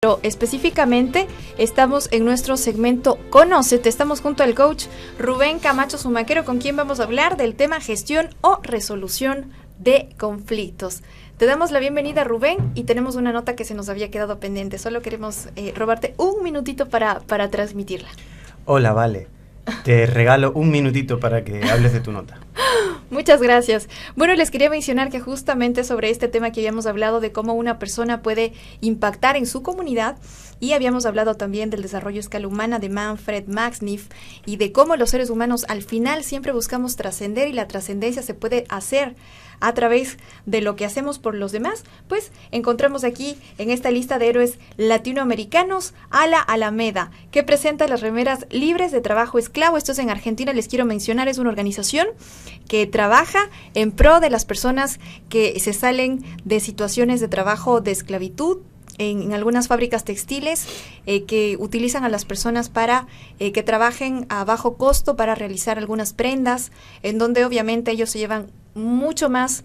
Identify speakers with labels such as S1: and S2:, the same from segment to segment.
S1: pero específicamente estamos en nuestro segmento Conócete. Estamos junto al coach Rubén Camacho Zumaquero, con quien vamos a hablar del tema gestión o resolución de conflictos. Te damos la bienvenida, Rubén, y tenemos una nota que se nos había quedado pendiente. Solo queremos robarte un minutito para transmitirla.
S2: Hola, Vale. Te regalo un minutito para que hables de tu nota.
S1: Muchas gracias. Bueno, les quería mencionar que justamente sobre este tema que habíamos hablado de cómo una persona puede impactar en su comunidad, y habíamos hablado también del desarrollo a escala humana de Manfred Maxniff y de cómo los seres humanos al final siempre buscamos trascender, y la trascendencia se puede hacer a través de lo que hacemos por los demás. Pues encontramos aquí en esta lista de héroes latinoamericanos a la Alameda, que presenta las remeras libres de trabajo esclavo. Esto es en Argentina, les quiero mencionar, es una organización que trabaja en pro de las personas que se salen de situaciones de trabajo de esclavitud en algunas fábricas textiles, que utilizan a las personas para que trabajen a bajo costo para realizar algunas prendas, en donde obviamente ellos se llevan mucho más,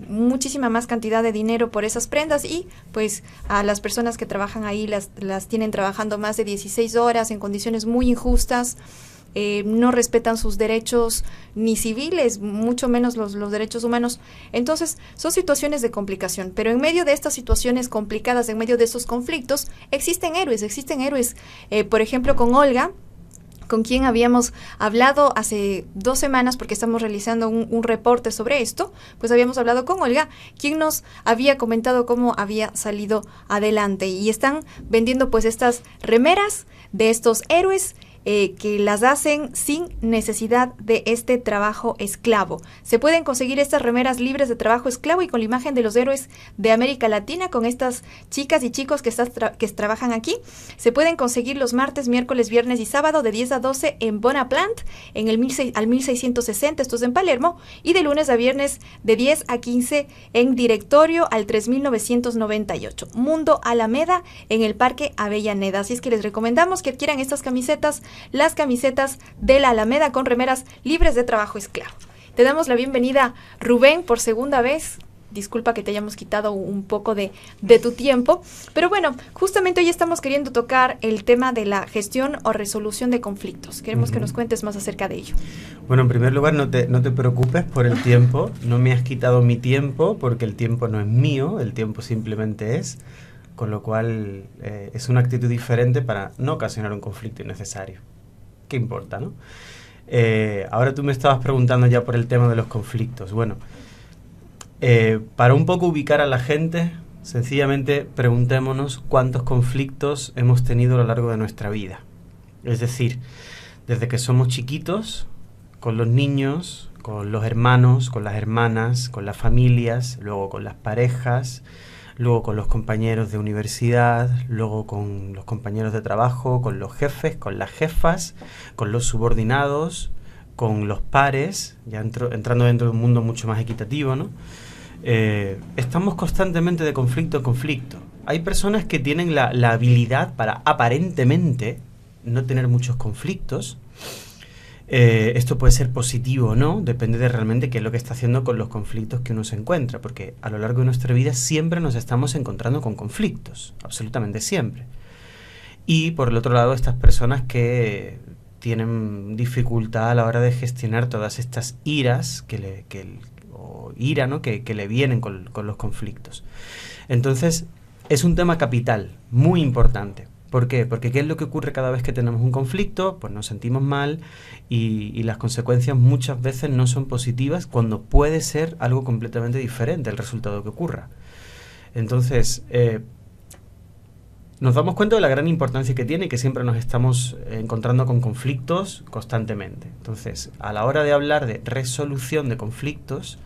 S1: muchísima más cantidad de dinero por esas prendas, y pues a las personas que trabajan ahí las tienen trabajando más de 16 horas en condiciones muy injustas. No respetan sus derechos ni civiles, mucho menos los derechos humanos. Entonces, son situaciones de complicación. Pero en medio de estas situaciones complicadas, en medio de estos conflictos, existen héroes. Por ejemplo, con Olga, con quien habíamos hablado hace 2 semanas, porque estamos realizando un reporte sobre esto. Pues habíamos hablado con Olga, quien nos había comentado cómo había salido adelante. Y están vendiendo pues estas remeras de estos héroes, que las hacen sin necesidad de este trabajo esclavo. Se pueden conseguir estas remeras libres de trabajo esclavo y con la imagen de los héroes de América Latina, con estas chicas y chicos que trabajan aquí. Se pueden conseguir los martes, miércoles, viernes y sábado de 10 a 12 en Bonapland, en el 1660, esto es en Palermo, y de lunes a viernes de 10 a 15 en Directorio al 3998. Mundo Alameda, en el Parque Avellaneda. Así es que les recomendamos que adquieran estas camisetas, las camisetas de la Alameda con remeras libres de trabajo esclavo. Te damos la bienvenida, Rubén, por segunda vez. Disculpa que te hayamos quitado un poco de tu tiempo, pero bueno, justamente hoy estamos queriendo tocar el tema de la gestión o resolución de conflictos. Queremos que nos cuentes más acerca de ello.
S2: Bueno, en primer lugar, no te preocupes por el tiempo. No me has quitado mi tiempo, porque el tiempo no es mío, el tiempo simplemente es. Con lo cual es una actitud diferente para no ocasionar un conflicto innecesario. ¿Qué importa, no? Ahora tú me estabas preguntando ya por el tema de los conflictos. Bueno, para un poco ubicar a la gente, sencillamente preguntémonos cuántos conflictos hemos tenido a lo largo de nuestra vida. Es decir, desde que somos chiquitos, con los niños, con los hermanos, con las hermanas, con las familias, luego con las parejas, luego con los compañeros de universidad, luego con los compañeros de trabajo, con los jefes, con las jefas, con los subordinados, con los pares, ya entrando dentro de un mundo mucho más equitativo, ¿no? Estamos constantemente de conflicto en conflicto. Hay personas que tienen la habilidad para aparentemente no tener muchos conflictos. Esto puede ser positivo o no, depende de realmente qué es lo que está haciendo con los conflictos que uno se encuentra, porque a lo largo de nuestra vida siempre nos estamos encontrando con conflictos, absolutamente siempre. Y por el otro lado, estas personas que tienen dificultad a la hora de gestionar todas estas iras ¿no? que le vienen con los conflictos. Entonces, es un tema capital, muy importante. ¿Por qué? Porque ¿qué es lo que ocurre cada vez que tenemos un conflicto? Pues nos sentimos mal y las consecuencias muchas veces no son positivas, cuando puede ser algo completamente diferente el resultado que ocurra. Entonces, nos damos cuenta de la gran importancia que tiene, que siempre nos estamos encontrando con conflictos constantemente. Entonces, a la hora de hablar de resolución de conflictos,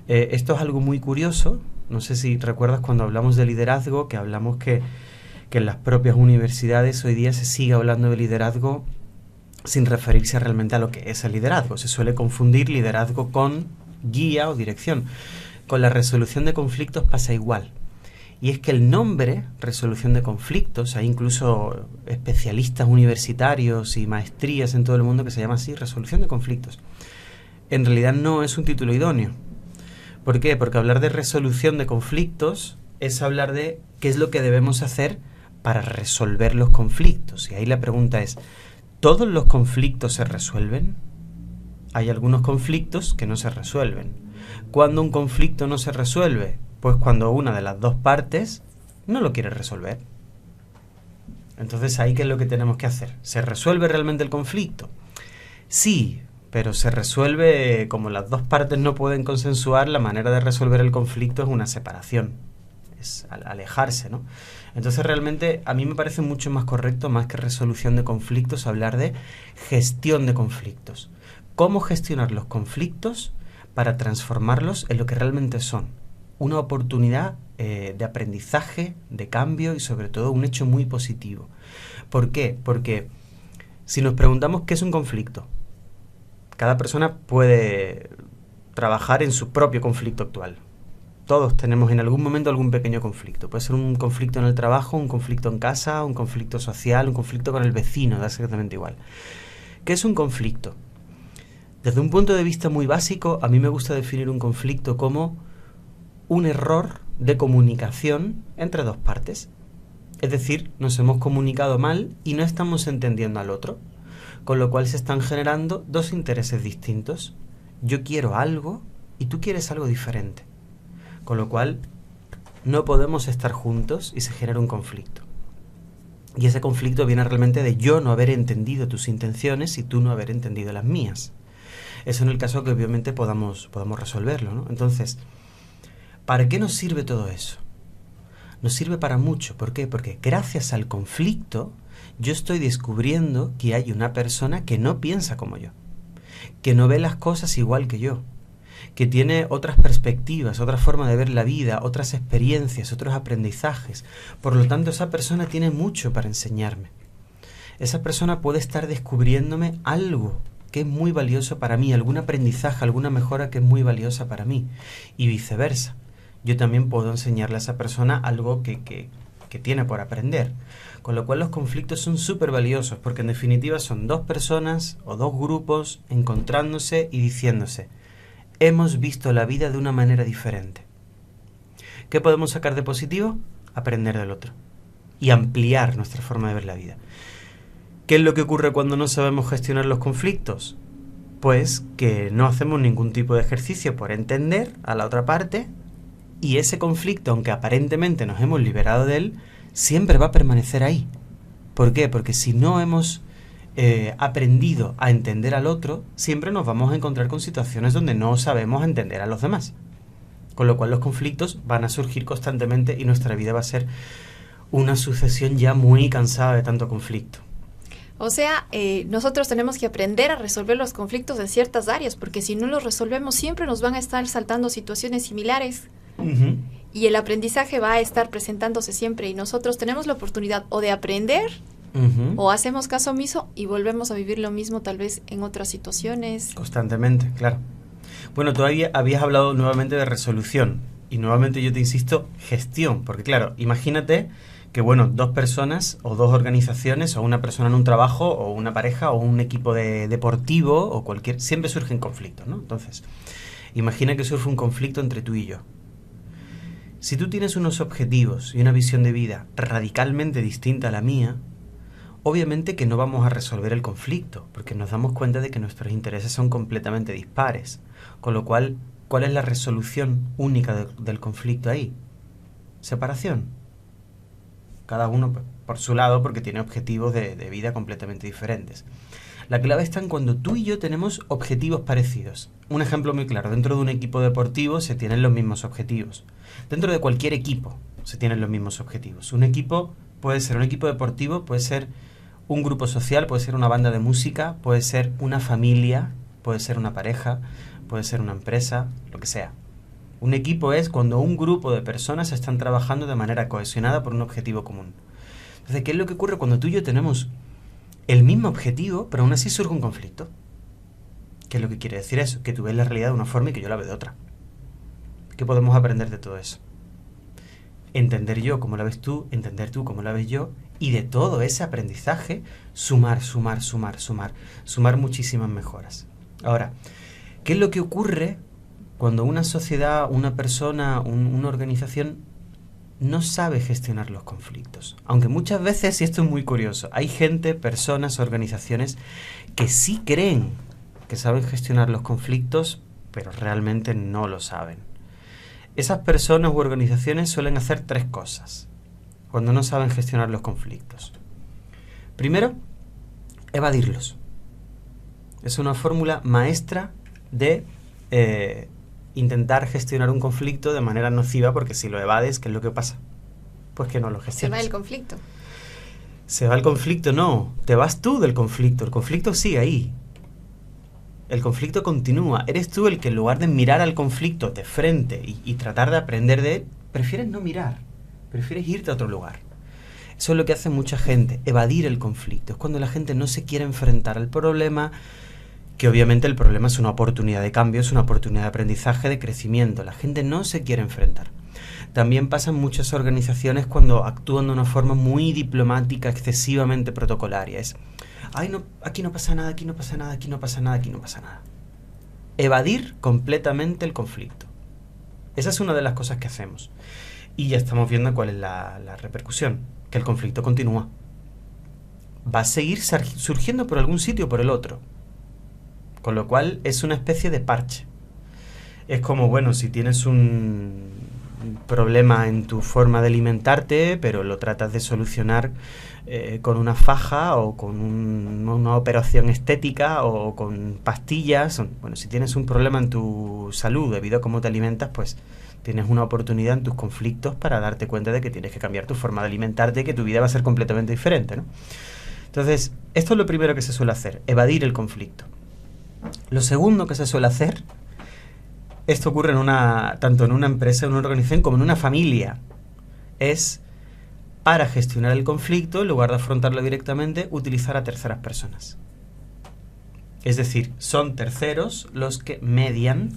S2: esto es algo muy curioso. No sé si recuerdas cuando hablamos de liderazgo, que hablamos que en las propias universidades hoy día se sigue hablando de liderazgo sin referirse realmente a lo que es el liderazgo. Se suele confundir liderazgo con guía o dirección. Con la resolución de conflictos pasa igual. Y es que el nombre, resolución de conflictos, hay incluso especialistas universitarios y maestrías en todo el mundo que se llama así, resolución de conflictos. En realidad no es un título idóneo. ¿Por qué? Porque hablar de resolución de conflictos es hablar de qué es lo que debemos hacer para resolver los conflictos. Y ahí la pregunta es, ¿todos los conflictos se resuelven? Hay algunos conflictos que no se resuelven. ¿Cuándo un conflicto no se resuelve? Pues cuando una de las dos partes no lo quiere resolver. Entonces, ¿ahí qué es lo que tenemos que hacer? ¿Se resuelve realmente el conflicto? Sí, pero se resuelve como las dos partes no pueden consensuar. La manera de resolver el conflicto es una separación, es alejarse, ¿no? Entonces, realmente, a mí me parece mucho más correcto, más que resolución de conflictos, hablar de gestión de conflictos. ¿Cómo gestionar los conflictos para transformarlos en lo que realmente son? Una oportunidad de aprendizaje, de cambio y sobre todo un hecho muy positivo. ¿Por qué? Porque si nos preguntamos qué es un conflicto, cada persona puede trabajar en su propio conflicto actual. Todos tenemos en algún momento algún pequeño conflicto. Puede ser un conflicto en el trabajo, un conflicto en casa, un conflicto social, un conflicto con el vecino, da exactamente igual. ¿Qué es un conflicto? Desde un punto de vista muy básico, a mí me gusta definir un conflicto como un error de comunicación entre dos partes. Es decir, nos hemos comunicado mal y no estamos entendiendo al otro, con lo cual se están generando dos intereses distintos. Yo quiero algo y tú quieres algo diferente, con lo cual no podemos estar juntos y se genera un conflicto. Y ese conflicto viene realmente de yo no haber entendido tus intenciones y tú no haber entendido las mías. Eso en el caso que obviamente podamos resolverlo, ¿no? Entonces, ¿para qué nos sirve todo eso? Nos sirve para mucho. ¿Por qué? Porque gracias al conflicto yo estoy descubriendo que hay una persona que no piensa como yo, que no ve las cosas igual que yo, que tiene otras perspectivas, otra forma de ver la vida, otras experiencias, otros aprendizajes. Por lo tanto, esa persona tiene mucho para enseñarme. Esa persona puede estar descubriéndome algo que es muy valioso para mí, algún aprendizaje, alguna mejora que es muy valiosa para mí, y viceversa. Yo también puedo enseñarle a esa persona algo que tiene por aprender. Con lo cual los conflictos son súper valiosos, porque en definitiva son dos personas o dos grupos encontrándose y diciéndose: hemos visto la vida de una manera diferente. ¿Qué podemos sacar de positivo? Aprender del otro y ampliar nuestra forma de ver la vida. ¿Qué es lo que ocurre cuando no sabemos gestionar los conflictos? Pues que no hacemos ningún tipo de ejercicio por entender a la otra parte, y ese conflicto, aunque aparentemente nos hemos liberado de él, siempre va a permanecer ahí. ¿Por qué? Porque si no hemos aprendido a entender al otro, siempre nos vamos a encontrar con situaciones donde no sabemos entender a los demás. Con lo cual los conflictos van a surgir constantemente y nuestra vida va a ser una sucesión ya muy cansada de tanto conflicto.
S1: O sea, nosotros tenemos que aprender a resolver los conflictos en ciertas áreas, porque si no los resolvemos siempre nos van a estar saltando situaciones similares. Uh-huh. Y el aprendizaje va a estar presentándose siempre, y nosotros tenemos la oportunidad o de aprender, uh-huh, o hacemos caso omiso y volvemos a vivir lo mismo tal vez en otras situaciones.
S2: Constantemente, claro. Bueno, todavía habías hablado nuevamente de resolución, y nuevamente yo te insisto, gestión, porque claro, imagínate que bueno, dos personas o dos organizaciones o una persona en un trabajo o una pareja o un equipo deportivo o cualquier, siempre surgen conflictos, ¿no? Entonces, imagina que surge un conflicto entre tú y yo. Si tú tienes unos objetivos y una visión de vida radicalmente distinta a la mía, obviamente que no vamos a resolver el conflicto, porque nos damos cuenta de que nuestros intereses son completamente dispares. Con lo cual, ¿cuál es la resolución única del conflicto ahí? Separación. Cada uno por su lado, porque tiene objetivos de vida completamente diferentes. La clave está en cuando tú y yo tenemos objetivos parecidos. Un ejemplo muy claro: dentro de un equipo deportivo se tienen los mismos objetivos. Dentro de cualquier equipo se tienen los mismos objetivos. Un equipo puede ser un equipo deportivo, puede ser un grupo social, puede ser una banda de música, puede ser una familia, puede ser una pareja, puede ser una empresa, lo que sea. Un equipo es cuando un grupo de personas están trabajando de manera cohesionada por un objetivo común. Entonces, ¿qué es lo que ocurre cuando tú y yo tenemos el mismo objetivo, pero aún así surge un conflicto? ¿Qué es lo que quiere decir eso? Que tú ves la realidad de una forma y que yo la veo de otra. ¿Qué podemos aprender de todo eso? Entender yo cómo la ves tú, entender tú cómo la ves yo, y de todo ese aprendizaje sumar muchísimas mejoras. Ahora, ¿qué es lo que ocurre cuando una sociedad, una persona, una organización no sabe gestionar los conflictos. Aunque muchas veces, y esto es muy curioso, hay gente, personas, organizaciones que sí creen que saben gestionar los conflictos, pero realmente no lo saben. Esas personas u organizaciones suelen hacer 3 cosas cuando no saben gestionar los conflictos. Primero, evadirlos. Es una fórmula maestra de intentar gestionar un conflicto de manera nociva, porque si lo evades, ¿qué es lo que pasa? Pues que no lo gestionas.
S1: Se va el conflicto.
S2: Se va el conflicto, no. Te vas tú del conflicto. El conflicto sigue ahí. El conflicto continúa. Eres tú el que en lugar de mirar al conflicto de frente y tratar de aprender de él, prefieres no mirar. Prefieres irte a otro lugar. Eso es lo que hace mucha gente, evadir el conflicto. Es cuando la gente no se quiere enfrentar al problema, que obviamente el problema es una oportunidad de cambio, es una oportunidad de aprendizaje, de crecimiento. La gente no se quiere enfrentar. También pasan muchas organizaciones cuando actúan de una forma muy diplomática, excesivamente protocolaria. Es, ay, no, aquí no pasa nada, aquí no pasa nada, aquí no pasa nada, aquí no pasa nada. Evadir completamente el conflicto. Esa es una de las cosas que hacemos. Y ya estamos viendo cuál es la repercusión, que el conflicto continúa. Va a seguir surgiendo por algún sitio o por el otro. Con lo cual es una especie de parche. Es como, bueno, si tienes un problema en tu forma de alimentarte, pero lo tratas de solucionar con una faja o con una operación estética o con pastillas. Bueno, si tienes un problema en tu salud debido a cómo te alimentas, pues tienes una oportunidad en tus conflictos para darte cuenta de que tienes que cambiar tu forma de alimentarte y que tu vida va a ser completamente diferente, ¿no? Entonces, esto es lo primero que se suele hacer, evadir el conflicto. Lo segundo que se suele hacer, esto ocurre tanto en una empresa, en una organización, como en una familia, es, para gestionar el conflicto, en lugar de afrontarlo directamente, utilizar a terceras personas. Es decir, son terceros los que median.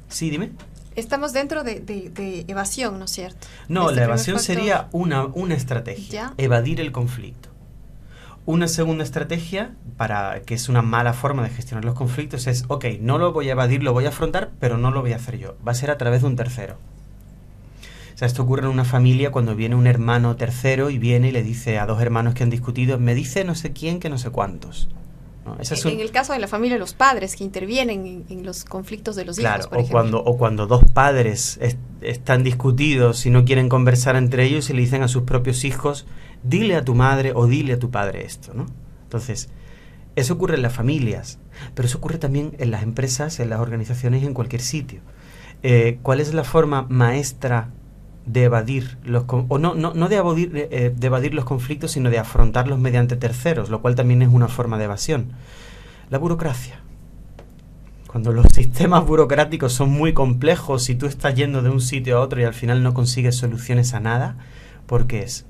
S2: Sí, dime.
S1: Estamos dentro de evasión, ¿no es cierto?
S2: No, la evasión sería una estrategia, evadir el conflicto. Una segunda estrategia, que es una mala forma de gestionar los conflictos, es, ok, no lo voy a evadir, lo voy a afrontar, pero no lo voy a hacer yo. Va a ser a través de un tercero. O sea, esto ocurre en una familia cuando viene un hermano tercero y viene y le dice a 2 hermanos que han discutido, me dice no sé quién que no sé cuántos. ¿No?
S1: En el caso de la familia, los padres que intervienen en los conflictos de los hijos, por ejemplo.
S2: O cuando 2 padres están discutidos y no quieren conversar entre ellos y le dicen a sus propios hijos, dile a tu madre o dile a tu padre esto, ¿no? Entonces, eso ocurre en las familias, pero eso ocurre también en las empresas, en las organizaciones y en cualquier sitio. ¿Cuál es la forma maestra de evadir de evadir los conflictos, sino de afrontarlos mediante terceros, lo cual también es una forma de evasión? La burocracia. Cuando los sistemas burocráticos son muy complejos y tú estás yendo de un sitio a otro y al final no consigues soluciones a nada, ¿por qué es?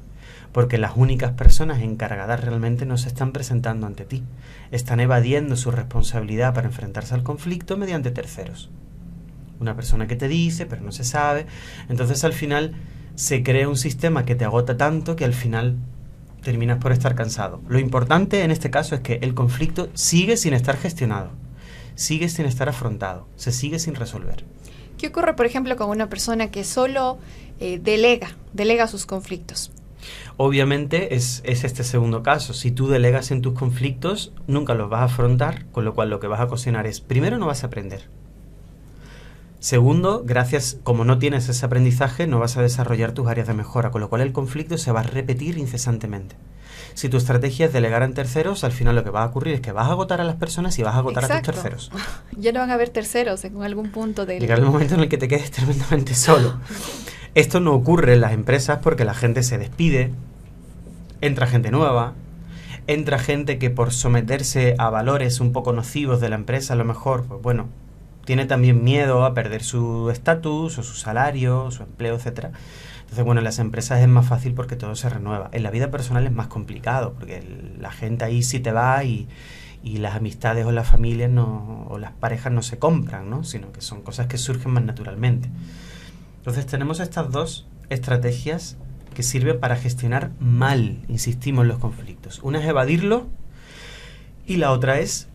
S2: Porque las únicas personas encargadas realmente no se están presentando ante ti. Están evadiendo su responsabilidad para enfrentarse al conflicto mediante terceros. Una persona que te dice, pero no se sabe. Entonces al final se crea un sistema que te agota tanto que al final terminas por estar cansado. Lo importante en este caso es que el conflicto sigue sin estar gestionado, sigue sin estar afrontado, se sigue sin resolver.
S1: ¿Qué ocurre, por ejemplo, con una persona que solo delega sus conflictos?
S2: Obviamente es este segundo caso. Si tú delegas en tus conflictos, nunca los vas a afrontar, con lo cual lo que vas a ocasionar es, primero, no vas a aprender. Segundo, como no tienes ese aprendizaje, no vas a desarrollar tus áreas de mejora, con lo cual el conflicto se va a repetir incesantemente. Si tu estrategia es delegar en terceros, al final lo que va a ocurrir es que vas a agotar a las personas y vas a agotar a tus terceros.
S1: Ya no van a haber terceros en algún punto del...
S2: Llegará el momento en el que te quedes tremendamente solo. Esto no ocurre en las empresas porque la gente se despide, entra gente nueva, entra gente que por someterse a valores un poco nocivos de la empresa, a lo mejor, pues bueno, tiene también miedo a perder su estatus o su salario, su empleo, etcétera. Entonces, bueno, en las empresas es más fácil porque todo se renueva. En la vida personal es más complicado porque la gente ahí sí te va y las amistades o las familias o las parejas no se compran, ¿no? Sino que son cosas que surgen más naturalmente. Entonces tenemos estas 2 estrategias que sirven para gestionar mal, insistimos, los conflictos. Una es evadirlo y la otra es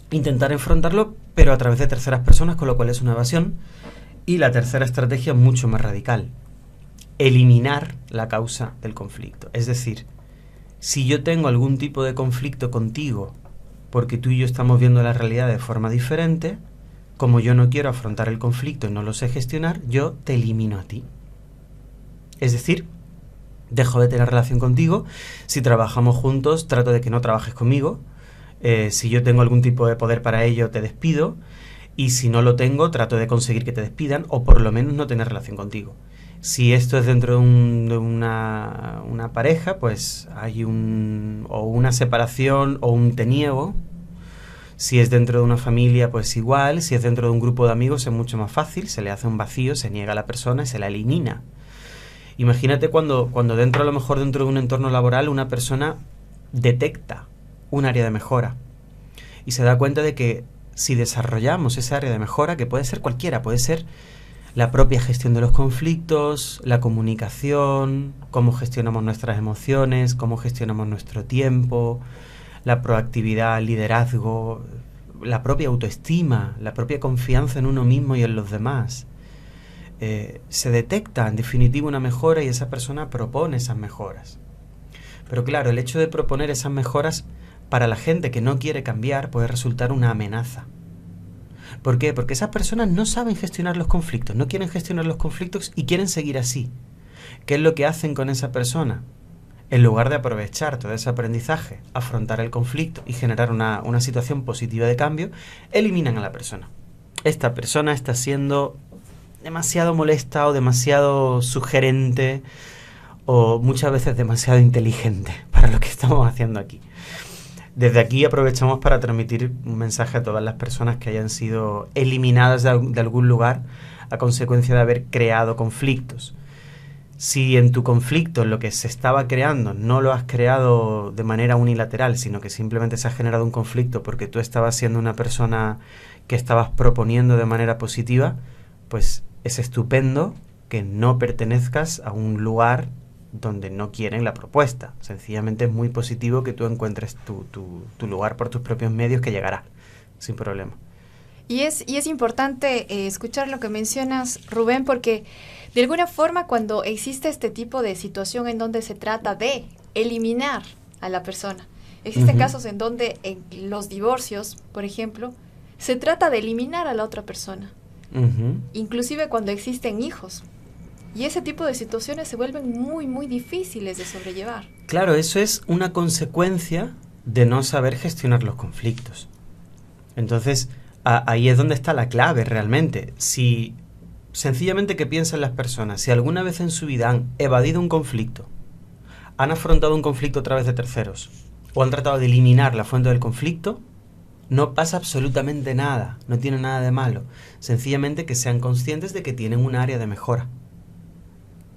S2: intentar enfrentarlo, pero a través de terceras personas, con lo cual es una evasión. Y la tercera estrategia es mucho más radical. eliminar la causa del conflicto. Es decir, si yo tengo algún tipo de conflicto contigo porque tú y yo estamos viendo la realidad de forma diferente, como yo no quiero afrontar el conflicto y no lo sé gestionar, yo te elimino a ti. Es decir, dejo de tener relación contigo. Si trabajamos juntos, trato de que no trabajes conmigo. Si yo tengo algún tipo de poder para ello, te despido. Y si no lo tengo, trato de conseguir que te despidan o por lo menos no tener relación contigo. Si esto es dentro de una pareja, pues hay o una separación o un te niego. Si es dentro de una familia, pues igual. Si es dentro de un grupo de amigos es mucho más fácil. Se le hace un vacío, se niega a la persona y se la elimina. Imagínate cuando a lo mejor dentro de un entorno laboral una persona detecta un área de mejora y se da cuenta de que si desarrollamos esa área de mejora, que puede ser cualquiera, puede ser la propia gestión de los conflictos, la comunicación, cómo gestionamos nuestras emociones, cómo gestionamos nuestro tiempo, la proactividad, el liderazgo, la propia autoestima, la propia confianza en uno mismo y en los demás. Se detecta en definitiva una mejora y esa persona propone esas mejoras. Pero claro, el hecho de proponer esas mejoras para la gente que no quiere cambiar puede resultar una amenaza. ¿Por qué? Porque esas personas no saben gestionar los conflictos, no quieren gestionar los conflictos y quieren seguir así. ¿Qué es lo que hacen con esa persona? En lugar de aprovechar todo ese aprendizaje, afrontar el conflicto y generar una situación positiva de cambio, eliminan a la persona. Esta persona está siendo demasiado molesta o demasiado sugerente o muchas veces demasiado inteligente para lo que estamos haciendo aquí. Desde aquí aprovechamos para transmitir un mensaje a todas las personas que hayan sido eliminadas de algún lugar a consecuencia de haber creado conflictos. Si en tu conflicto lo que se estaba creando no lo has creado de manera unilateral, sino que simplemente se ha generado un conflicto porque tú estabas siendo una persona que estabas proponiendo de manera positiva, pues es estupendo que no pertenezcas a un lugar donde no quieren la propuesta. Sencillamente es muy positivo que tú encuentres tu lugar por tus propios medios, que llegará sin problema.
S1: Y es importante escuchar lo que mencionas, Rubén, porque de alguna forma cuando existe este tipo de situación en donde se trata de eliminar a la persona, existen casos en donde en los divorcios, por ejemplo, se trata de eliminar a la otra persona. Inclusive cuando existen hijos. Y ese tipo de situaciones se vuelven muy, muy difíciles de sobrellevar.
S2: Claro, eso es una consecuencia de no saber gestionar los conflictos. Entonces, ahí es donde está la clave realmente. Si sencillamente, ¿qué piensan las personas? Si alguna vez en su vida han evadido un conflicto, han afrontado un conflicto a través de terceros, o han tratado de eliminar la fuente del conflicto, no pasa absolutamente nada, no tiene nada de malo. Sencillamente que sean conscientes de que tienen un área de mejora.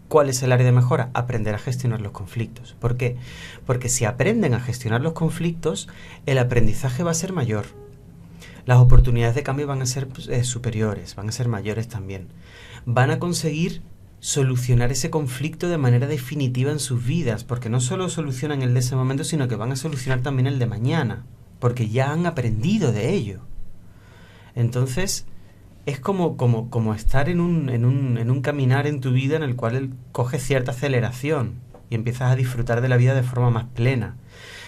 S2: ¿Cuál es el área de mejora? Aprender a gestionar los conflictos. ¿Por qué? Porque si aprenden a gestionar los conflictos, el aprendizaje va a ser mayor. Las oportunidades de cambio van a ser superiores, van a ser mayores también. Van a conseguir solucionar ese conflicto de manera definitiva en sus vidas, porque no solo solucionan el de ese momento, sino que van a solucionar también el de mañana, porque ya han aprendido de ello. Entonces, es como estar en un caminar en tu vida en el cual coges cierta aceleración y empiezas a disfrutar de la vida de forma más plena.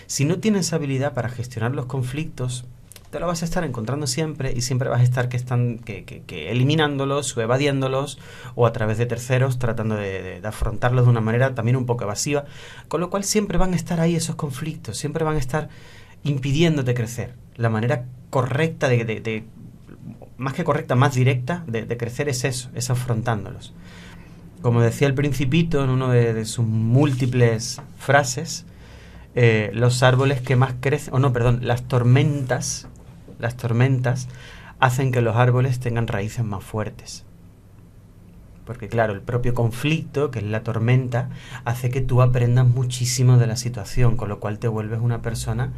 S2: Si no tienes habilidad para gestionar los conflictos, te lo vas a estar encontrando siempre y siempre vas a estar que eliminándolos o evadiéndolos o a través de terceros tratando de afrontarlos de una manera también un poco evasiva, con lo cual siempre van a estar ahí esos conflictos, siempre van a estar impidiéndote crecer. La manera correcta más que correcta, más directa de crecer es eso, es afrontándolos. Como decía el Principito en una de sus múltiples frases, los árboles que más crecen, las tormentas hacen que los árboles tengan raíces más fuertes. Porque claro, el propio conflicto, que es la tormenta, hace que tú aprendas muchísimo de la situación, con lo cual te vuelves una persona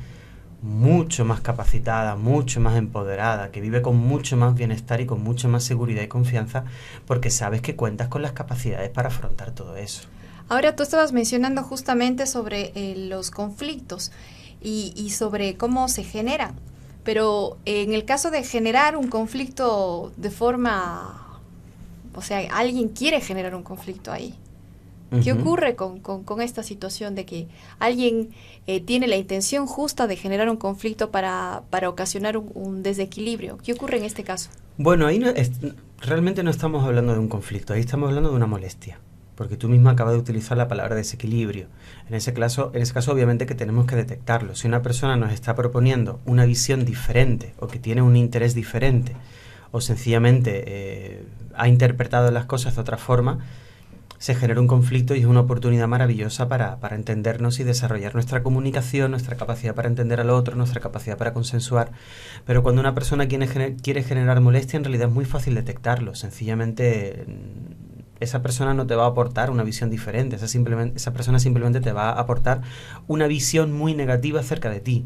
S2: mucho más capacitada, mucho más empoderada, que vive con mucho más bienestar y con mucho más seguridad y confianza, porque sabes que cuentas con las capacidades para afrontar todo eso.
S1: Ahora tú estabas mencionando justamente sobre los conflictos y sobre cómo se generan, pero en el caso de generar un conflicto de forma, o sea, alguien quiere generar un conflicto ahí, ¿Qué ocurre con esta situación de que alguien tiene la intención justa de generar un conflicto para ocasionar un desequilibrio? ¿Qué ocurre en este caso?
S2: Bueno, ahí realmente no estamos hablando de un conflicto, ahí estamos hablando de una molestia, porque tú misma acabas de utilizar la palabra desequilibrio. En ese caso obviamente que tenemos que detectarlo. Si una persona nos está proponiendo una visión diferente o que tiene un interés diferente o sencillamente ha interpretado las cosas de otra forma, se genera un conflicto y es una oportunidad maravillosa para entendernos y desarrollar nuestra comunicación, nuestra capacidad para entender al otro, nuestra capacidad para consensuar. Pero cuando una persona quiere generar molestia, en realidad es muy fácil detectarlo. Sencillamente esa persona no te va a aportar una visión diferente, esa persona simplemente te va a aportar una visión muy negativa acerca de ti.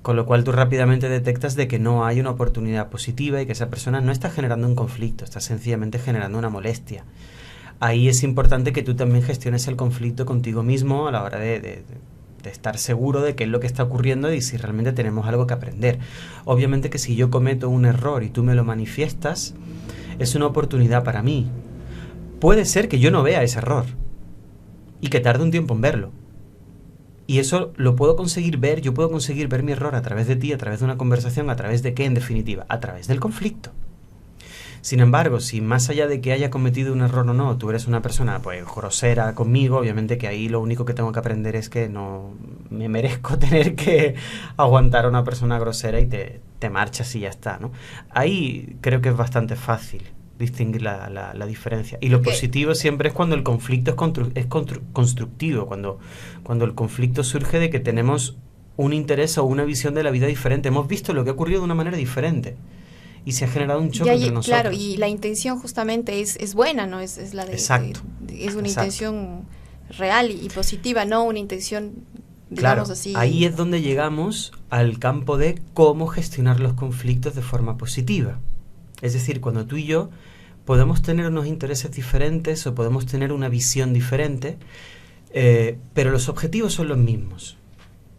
S2: Con lo cual tú rápidamente detectas de que no hay una oportunidad positiva y que esa persona no está generando un conflicto, está sencillamente generando una molestia. Ahí es importante que tú también gestiones el conflicto contigo mismo a la hora de estar seguro de qué es lo que está ocurriendo y si realmente tenemos algo que aprender. Obviamente que si yo cometo un error y tú me lo manifiestas, es una oportunidad para mí. Puede ser que yo no vea ese error y que tarde un tiempo en verlo. Y eso lo puedo conseguir ver, yo puedo conseguir ver mi error a través de ti, a través de una conversación, a través de qué en definitiva, a través del conflicto. Sin embargo, si más allá de que haya cometido un error o no, tú eres una persona pues grosera conmigo, obviamente que ahí lo único que tengo que aprender es que no me merezco tener que aguantar a una persona grosera y te marchas y ya está, ¿no? Ahí creo que es bastante fácil distinguir la diferencia. Y lo positivo siempre es cuando el conflicto es constructivo, cuando el conflicto surge de que tenemos un interés o una visión de la vida diferente. Hemos visto lo que ha ocurrido de una manera diferente. Y se ha generado un choque entre nosotros.
S1: Claro, y la intención justamente es buena, ¿no? Es la de...
S2: Exacto.
S1: Es una intención real y positiva, no una intención, digamos
S2: claro,
S1: así...
S2: Ahí es donde llegamos al campo de cómo gestionar los conflictos de forma positiva. Es decir, cuando tú y yo podemos tener unos intereses diferentes o podemos tener una visión diferente, pero los objetivos son los mismos.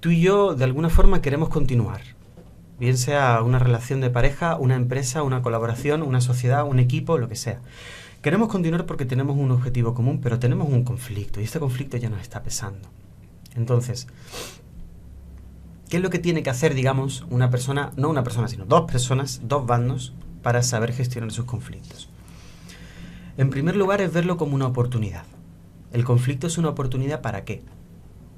S2: Tú y yo, de alguna forma, queremos continuar. Bien sea una relación de pareja, una empresa, una colaboración, una sociedad, un equipo, lo que sea. Queremos continuar porque tenemos un objetivo común, pero tenemos un conflicto y este conflicto ya nos está pesando. Entonces, ¿qué es lo que tiene que hacer, digamos, una persona, no una persona, sino dos personas, dos bandos, para saber gestionar sus conflictos? En primer lugar, es verlo como una oportunidad. ¿El conflicto es una oportunidad para qué?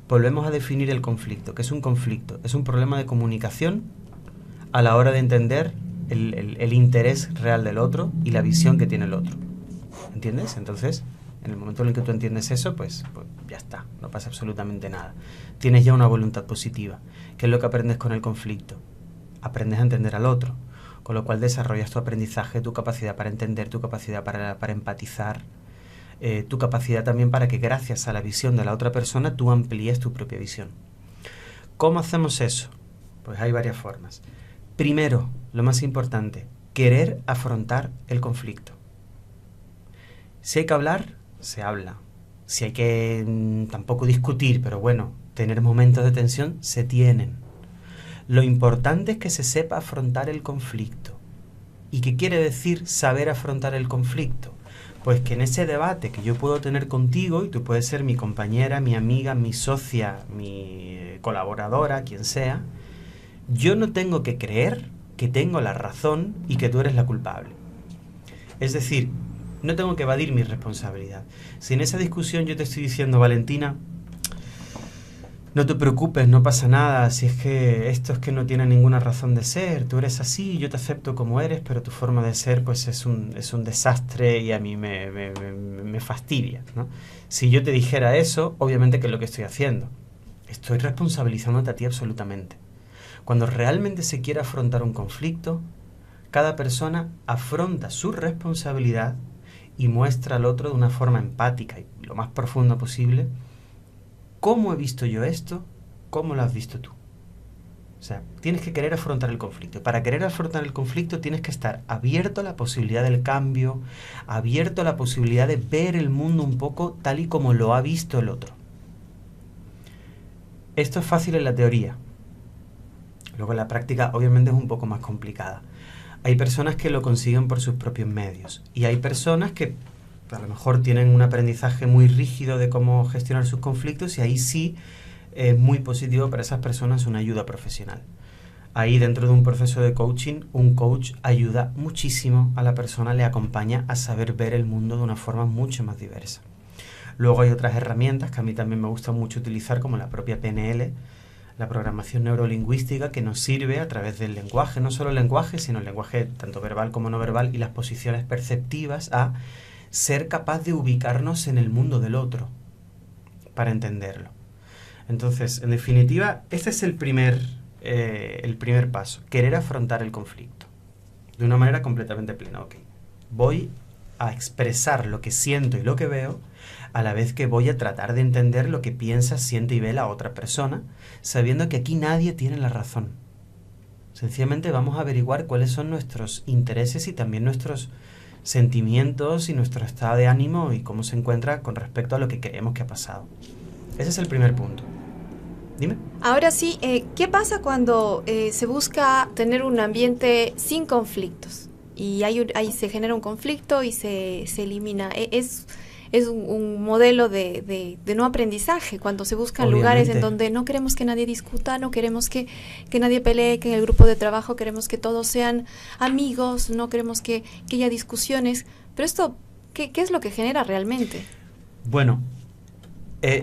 S2: Volvemos a definir el conflicto. ¿Qué es un conflicto? Es un problema de comunicación a la hora de entender el interés real del otro y la visión que tiene el otro. ¿Entiendes? Entonces, en el momento en el que tú entiendes eso, pues ya está, no pasa absolutamente nada. Tienes ya una voluntad positiva. ¿Qué es lo que aprendes con el conflicto? Aprendes a entender al otro, con lo cual desarrollas tu aprendizaje, tu capacidad para entender, tu capacidad para empatizar, tu capacidad también para que gracias a la visión de la otra persona tú amplíes tu propia visión. ¿Cómo hacemos eso? Pues hay varias formas. Primero, lo más importante, querer afrontar el conflicto. Si hay que hablar, se habla. Si hay que tampoco discutir, pero bueno, tener momentos de tensión, se tienen. Lo importante es que se sepa afrontar el conflicto. ¿Y qué quiere decir saber afrontar el conflicto? Pues que en ese debate que yo puedo tener contigo, y tú puedes ser mi compañera, mi amiga, mi socia, mi colaboradora, quien sea, yo no tengo que creer que tengo la razón y que tú eres la culpable. Es decir, no tengo que evadir mi responsabilidad. Si en esa discusión yo te estoy diciendo, Valentina, no te preocupes, no pasa nada, si es que esto es que no tiene ninguna razón de ser, tú eres así, yo te acepto como eres, pero tu forma de ser pues es un desastre y a mí me fastidia, ¿no? Si yo te dijera eso, obviamente, ¿qué es lo que estoy haciendo? Estoy responsabilizándote a ti absolutamente. Cuando realmente se quiere afrontar un conflicto, cada persona afronta su responsabilidad y muestra al otro de una forma empática y lo más profunda posible cómo he visto yo esto, cómo lo has visto tú. O sea, tienes que querer afrontar el conflicto. Y para querer afrontar el conflicto tienes que estar abierto a la posibilidad del cambio, abierto a la posibilidad de ver el mundo un poco tal y como lo ha visto el otro. Esto es fácil en la teoría. Luego la práctica obviamente es un poco más complicada. Hay personas que lo consiguen por sus propios medios y hay personas que a lo mejor tienen un aprendizaje muy rígido de cómo gestionar sus conflictos, y ahí sí es muy positivo para esas personas una ayuda profesional. Ahí, dentro de un proceso de coaching, un coach ayuda muchísimo a la persona, le acompaña a saber ver el mundo de una forma mucho más diversa. Luego hay otras herramientas que a mí también me gusta mucho utilizar, como la propia PNL, la programación neurolingüística, que nos sirve a través del lenguaje, no solo el lenguaje, sino el lenguaje tanto verbal como no verbal, y las posiciones perceptivas, a ser capaz de ubicarnos en el mundo del otro para entenderlo. Entonces, en definitiva, este es el primer paso, querer afrontar el conflicto de una manera completamente plena. Ok, voy a expresar lo que siento y lo que veo, a la vez que voy a tratar de entender lo que piensa, siente y ve la otra persona, sabiendo que aquí nadie tiene la razón. Sencillamente vamos a averiguar cuáles son nuestros intereses y también nuestros sentimientos y nuestro estado de ánimo y cómo se encuentra con respecto a lo que creemos que ha pasado. Ese es el primer punto. Dime.
S1: Ahora sí, ¿qué pasa cuando se busca tener un ambiente sin conflictos? Y ahí se genera un conflicto y se elimina. Es un modelo de no aprendizaje, cuando se buscan lugares en donde no queremos que nadie discuta, no queremos que nadie pelee, que en el grupo de trabajo queremos que todos sean amigos, no queremos que haya discusiones. Pero esto, ¿qué es lo que genera realmente?
S2: Bueno,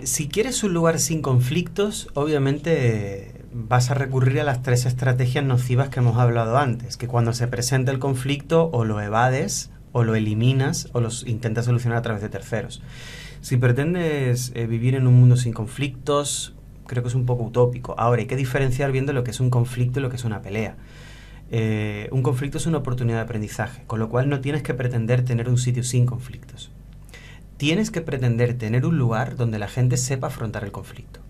S2: si quieres un lugar sin conflictos, obviamente vas a recurrir a las 3 estrategias nocivas que hemos hablado antes, que cuando se presenta el conflicto o lo evades, o lo eliminas, o los intentas solucionar a través de terceros. Si pretendes vivir en un mundo sin conflictos, creo que es un poco utópico. Ahora, hay que diferenciar bien de lo que es un conflicto y lo que es una pelea. Un conflicto es una oportunidad de aprendizaje, con lo cual no tienes que pretender tener un sitio sin conflictos. Tienes que pretender tener un lugar donde la gente sepa afrontar el conflicto.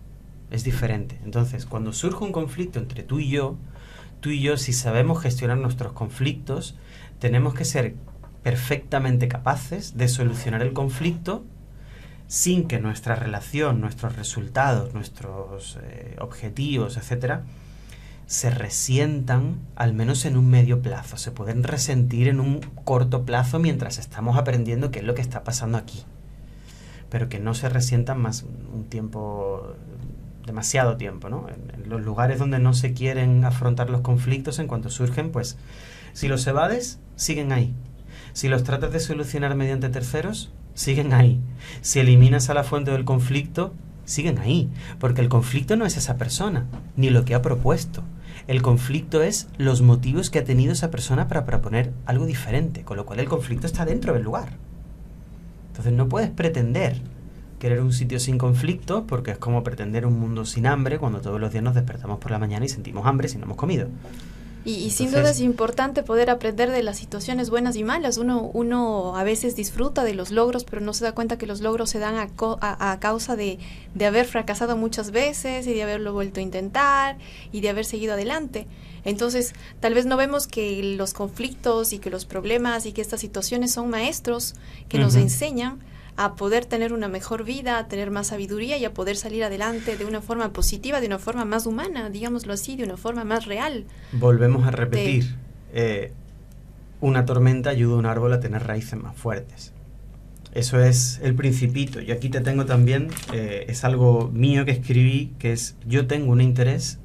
S2: Es diferente. Entonces, cuando surge un conflicto entre tú y yo, si sabemos gestionar nuestros conflictos, tenemos que ser perfectamente capaces de solucionar el conflicto sin que nuestra relación, nuestros resultados, nuestros objetivos, etcétera, se resientan, al menos en un medio plazo. Se pueden resentir en un corto plazo mientras estamos aprendiendo qué es lo que está pasando aquí, pero que no se resientan más un tiempo, demasiado tiempo, ¿no? En los lugares donde no se quieren afrontar los conflictos, en cuanto surgen, pues si los evades, siguen ahí. Si los tratas de solucionar mediante terceros, siguen ahí. Si eliminas a la fuente del conflicto, siguen ahí. Porque el conflicto no es esa persona, ni lo que ha propuesto. El conflicto es los motivos que ha tenido esa persona para proponer algo diferente, con lo cual el conflicto está dentro del lugar. Entonces no puedes pretender querer un sitio sin conflicto, porque es como pretender un mundo sin hambre cuando todos los días nos despertamos por la mañana y sentimos hambre si no hemos comido.
S1: Y sin duda es importante poder aprender de las situaciones buenas y malas. Uno a veces disfruta de los logros, pero no se da cuenta que los logros se dan a causa de haber fracasado muchas veces y de haberlo vuelto a intentar y de haber seguido adelante. Entonces, tal vez no vemos que los conflictos y que los problemas y que estas situaciones son maestros que nos enseñan a poder tener una mejor vida, a tener más sabiduría y a poder salir adelante de una forma positiva, de una forma más humana, digámoslo así, de una forma más real.
S2: Volvemos a repetir, una tormenta ayuda a un árbol a tener raíces más fuertes. Eso es el principito. Y aquí te tengo también, es algo mío que escribí, que es: yo tengo un interés,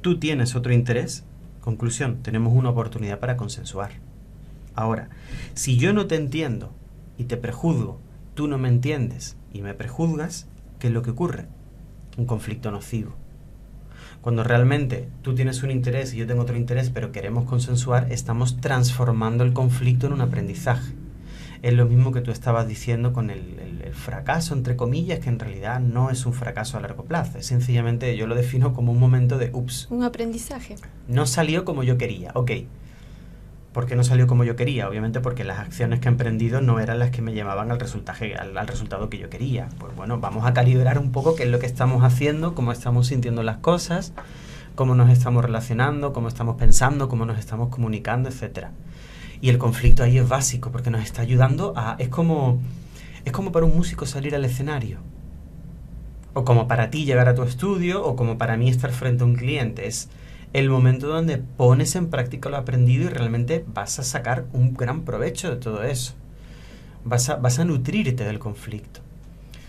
S2: tú tienes otro interés. Conclusión, tenemos una oportunidad para consensuar. Ahora, si yo no te entiendo y te prejuzgo, tú no me entiendes y me prejuzgas, ¿qué es lo que ocurre? Un conflicto nocivo. Cuando realmente tú tienes un interés y yo tengo otro interés, pero queremos consensuar, estamos transformando el conflicto en un aprendizaje. Es lo mismo que tú estabas diciendo con el fracaso, entre comillas, que en realidad no es un fracaso a largo plazo. Es sencillamente, yo lo defino como un momento de ups.
S1: Un aprendizaje.
S2: No salió como yo quería, ok. ¿Por qué no salió como yo quería? Obviamente porque las acciones que he emprendido no eran las que me llevaban al resultado que yo quería. Pues bueno, vamos a calibrar un poco qué es lo que estamos haciendo, cómo estamos sintiendo las cosas, cómo nos estamos relacionando, cómo estamos pensando, cómo nos estamos comunicando, etcétera. Y el conflicto ahí es básico porque nos está ayudando a... Es como para un músico salir al escenario. O como para ti llegar a tu estudio, o como para mí estar frente a un cliente. Es el momento donde pones en práctica lo aprendido y realmente vas a sacar un gran provecho de todo eso. vas a nutrirte del conflicto.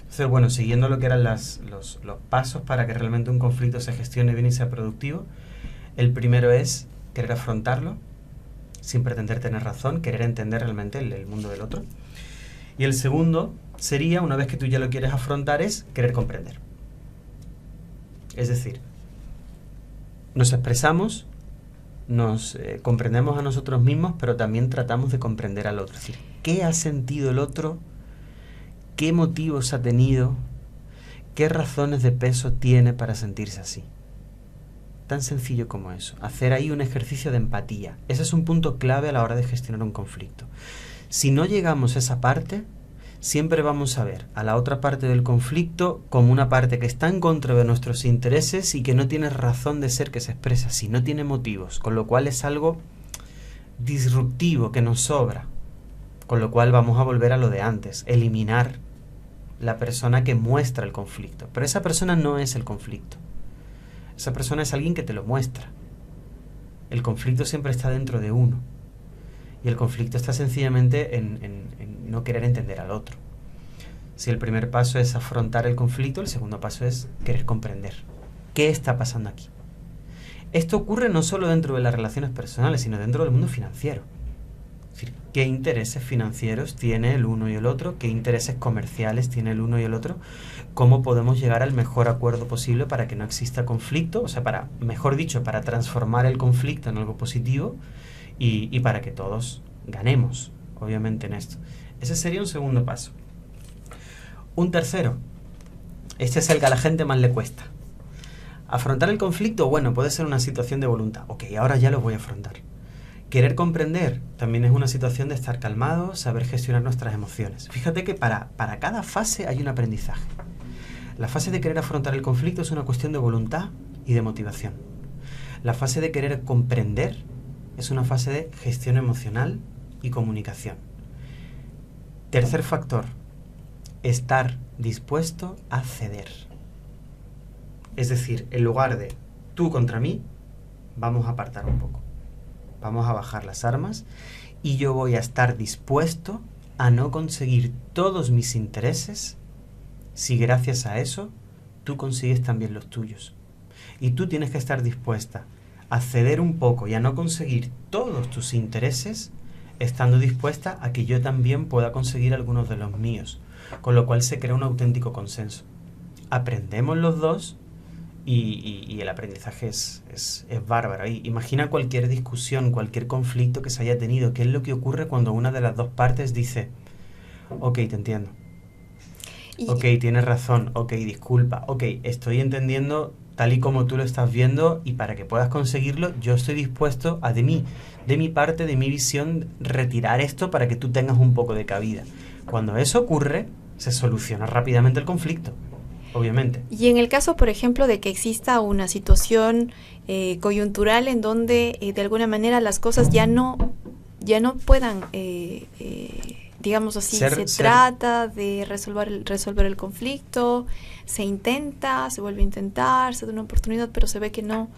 S2: Entonces, bueno, siguiendo lo que eran los pasos para que realmente un conflicto se gestione bien y sea productivo, el primero es querer afrontarlo, sin pretender tener razón, querer entender realmente el mundo del otro. Y el segundo sería, una vez que tú ya lo quieres afrontar, es querer comprender. Es decir, nos expresamos, nos comprendemos a nosotros mismos, pero también tratamos de comprender al otro. Es decir, ¿qué ha sentido el otro? ¿Qué motivos ha tenido? ¿Qué razones de peso tiene para sentirse así? Tan sencillo como eso. Hacer ahí un ejercicio de empatía. Ese es un punto clave a la hora de gestionar un conflicto. Si no llegamos a esa parte, siempre vamos a ver a la otra parte del conflicto como una parte que está en contra de nuestros intereses y que no tiene razón de ser que se expresa así, no tiene motivos, con lo cual es algo disruptivo que nos sobra, con lo cual vamos a volver a lo de antes, eliminar la persona que muestra el conflicto. Pero esa persona no es el conflicto. Esa persona es alguien que te lo muestra. El conflicto siempre está dentro de uno. Y el conflicto está sencillamente en no querer entender al otro. Si el primer paso es afrontar el conflicto, el segundo paso es querer comprender. ¿Qué está pasando aquí? Esto ocurre no solo dentro de las relaciones personales, sino dentro del mundo financiero. Es decir, ¿qué intereses financieros tiene el uno y el otro? ¿Qué intereses comerciales tiene el uno y el otro? ¿Cómo podemos llegar al mejor acuerdo posible para que no exista conflicto? O sea, mejor dicho, para transformar el conflicto en algo positivo y para que todos ganemos, obviamente, en esto. Ese sería un segundo paso. Un tercero, este es el que a la gente más le cuesta. Afrontar el conflicto, bueno, puede ser una situación de voluntad. Ok, ahora ya lo voy a afrontar. Querer comprender también es una situación de estar calmado, saber gestionar nuestras emociones. Fíjate que para cada fase hay un aprendizaje. La fase de querer afrontar el conflicto es una cuestión de voluntad y de motivación. La fase de querer comprender es una fase de gestión emocional y comunicación. Tercer factor, estar dispuesto a ceder. Es decir, en lugar de tú contra mí, vamos a apartar un poco. Vamos a bajar las armas y yo voy a estar dispuesto a no conseguir todos mis intereses si gracias a eso tú consigues también los tuyos. Y tú tienes que estar dispuesta a ceder un poco y a no conseguir todos tus intereses, estando dispuesta a que yo también pueda conseguir algunos de los míos, con lo cual se crea un auténtico consenso. Aprendemos los dos y el aprendizaje es bárbaro. Imagina cualquier discusión, cualquier conflicto que se haya tenido. ¿Qué es lo que ocurre cuando una de las dos partes dice, ok, te entiendo, ok, tienes razón, ok, disculpa, ok, estoy entendiendo tal y como tú lo estás viendo y para que puedas conseguirlo yo estoy dispuesto a de mi parte, de mi visión, retirar esto para que tú tengas un poco de cabida? Cuando eso ocurre, se soluciona rápidamente el conflicto, obviamente.
S1: Y en el caso, por ejemplo, de que exista una situación coyuntural en donde de alguna manera las cosas ya no puedan, digamos así, trata de resolver el conflicto, se intenta, se vuelve a intentar, se da una oportunidad, pero se ve que no.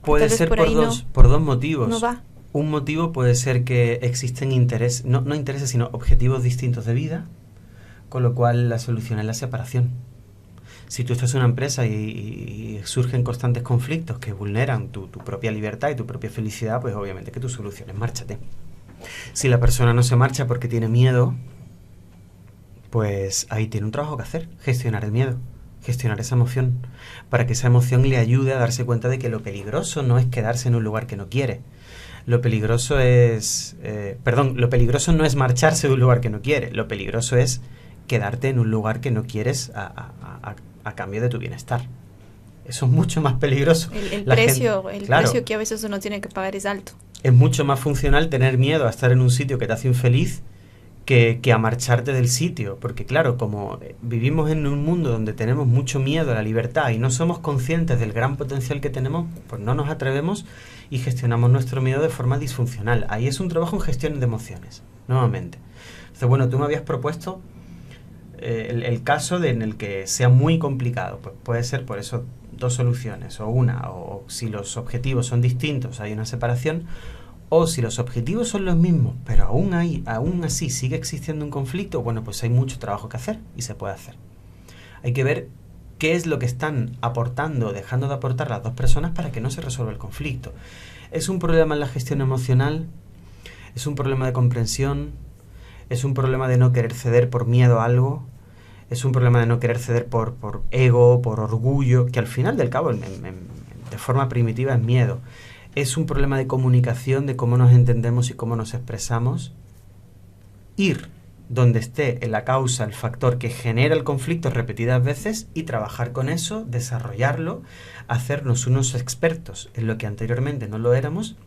S2: Puede ser por dos motivos.
S1: No va.
S2: Un motivo puede ser que existen no intereses, sino objetivos distintos de vida, con lo cual la solución es la separación. Si tú estás en una empresa y surgen constantes conflictos que vulneran tu propia libertad y tu propia felicidad, pues obviamente que tu solución es márchate. Si la persona no se marcha porque tiene miedo, pues ahí tiene un trabajo que hacer, gestionar el miedo, gestionar esa emoción, para que esa emoción le ayude a darse cuenta de que lo peligroso no es quedarse en un lugar que no quiere. Lo peligroso no es marcharse de un lugar que no quiere, lo peligroso es quedarte en un lugar que no quieres a cambio de tu bienestar. Eso es mucho más peligroso.
S1: El precio que a veces uno tiene que pagar es alto.
S2: Es mucho más funcional tener miedo a estar en un sitio que te hace infeliz que a marcharte del sitio. Porque claro, como vivimos en un mundo donde tenemos mucho miedo a la libertad y no somos conscientes del gran potencial que tenemos, pues no nos atrevemos y gestionamos nuestro miedo de forma disfuncional. Ahí es un trabajo en gestión de emociones, nuevamente. Entonces, bueno, tú me habías propuesto el caso en el que sea muy complicado. Pues puede ser por eso dos soluciones, o si los objetivos son distintos hay una separación, O si los objetivos son los mismos, pero aún así sigue existiendo un conflicto, bueno, pues hay mucho trabajo que hacer y se puede hacer. Hay que ver qué es lo que están aportando o dejando de aportar las dos personas para que no se resuelva el conflicto. ¿Es un problema en la gestión emocional? ¿Es un problema de comprensión? ¿Es un problema de no querer ceder por miedo a algo? ¿Es un problema de no querer ceder por ego, por orgullo? Que al final del cabo, de forma primitiva, es miedo. ¿Es un problema de comunicación, de cómo nos entendemos y cómo nos expresamos? Ir donde esté en la causa, el factor que genera el conflicto repetidas veces y trabajar con eso, desarrollarlo, hacernos unos expertos en lo que anteriormente no lo éramos